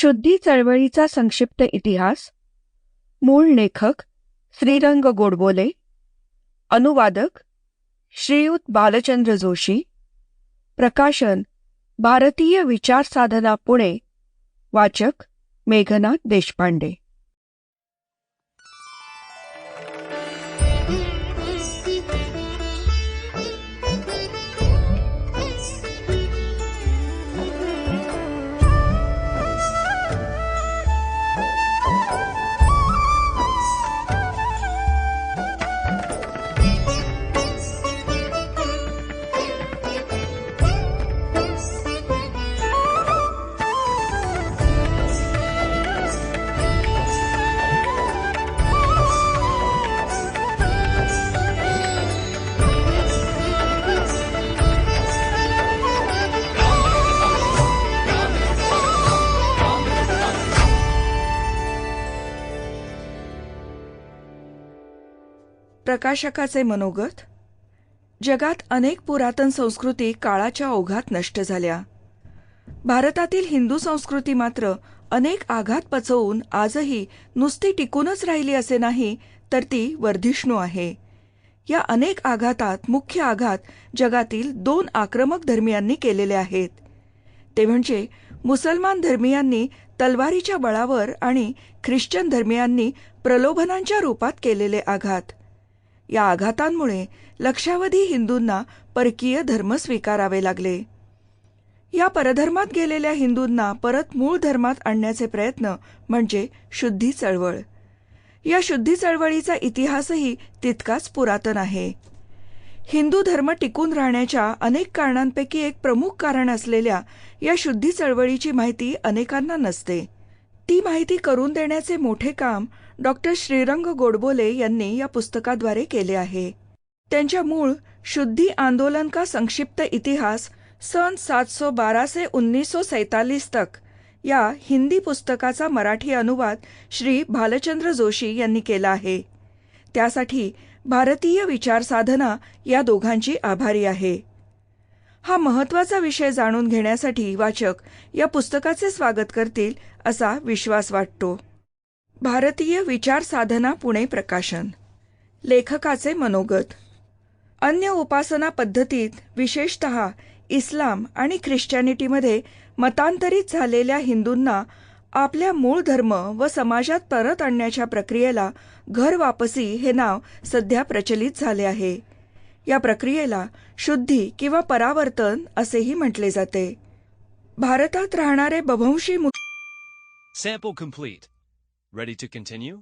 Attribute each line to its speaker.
Speaker 1: शुद्धी चळवळीचा संक्षिप्त इतिहास. मूळ लेखक श्रीरंग गोडबोले. अनुवादक श्रीयुत बालचंद्र जोशी. प्रकाशन भारतीय विचार साधना पुणे. वाचक मेघना देशपांडे. प्रकाशकाचे मनोगत. जगात अनेक पुरातन संस्कृती काळाच्या ओघात नष्ट झाल्या. भारतातील हिंदू संस्कृती मात्र अनेक आघात पचवून आजही नुसती टिकूनच राहिली असे नाही, तर ती वर्धिष्णू आहे. या अनेक आघातात मुख्य आघात जगातील 2 आक्रमक धर्मियांनी केलेले आहेत. ते म्हणजे मुसलमान धर्मियांनी तलवारीच्या बळावर आणि ख्रिश्चन धर्मियांनी प्रलोभनांच्या रूपात केलेले आघात. या आघातांमुळे लक्षावधी हिंदूंना परकीय धर्म स्वीकारावे लागले. या परधर्मात गेलेल्या हिंदूंना परत मूळ धर्मात आणण्याचे प्रयत्न म्हणजे शुद्धी चळवळ. या शुद्धी चळवळीचा इतिहासही तितकाच पुरातन आहे. हिंदू धर्म टिकून राहण्याच्या अनेक कारणांपैकी एक प्रमुख कारण असलेल्या या शुद्धी चळवळीची माहिती अनेकांना नसते. ती माहिती करून देण्याचे मोठे काम डॉक्टर श्रीरंग गोडबोले यांनी या पुस्तकाद्वारे केले आहे. त्यांच्या मूळ शुद्धी आंदोलन का संक्षिप्त इतिहास सन 712 से 1947 तक या हिंदी पुस्तकाचा मराठी अनुवाद श्री भालचंद्र जोशी यांनी केला आहे. त्यासाठी भारतीय विचार साधना या दोघांची आभारी आहे. हा महत्त्वाचा विषय जाणून घेण्यासाठी वाचक या पुस्तकाचे स्वागत करतील असा विश्वास वाटतो. भारतीय विचार साधना पुणे प्रकाशन. लेखकाचे मनोगत. अन्य उपासना पद्धतीत, विशेषतः इस्लाम आणि ख्रिश्चॅनिटीमध्ये मतांतरित झालेल्या हिंदूंना आपल्या मूळ धर्म व समाजात परत आणण्याच्या प्रक्रियेला घर वापसी हे नाव सध्या प्रचलित झाले आहे. या प्रक्रियेला शुद्धी किंवा परावर्तन असेही म्हटले जाते. भारतात राहणारे बभंशी
Speaker 2: Sample complete. Ready to continue?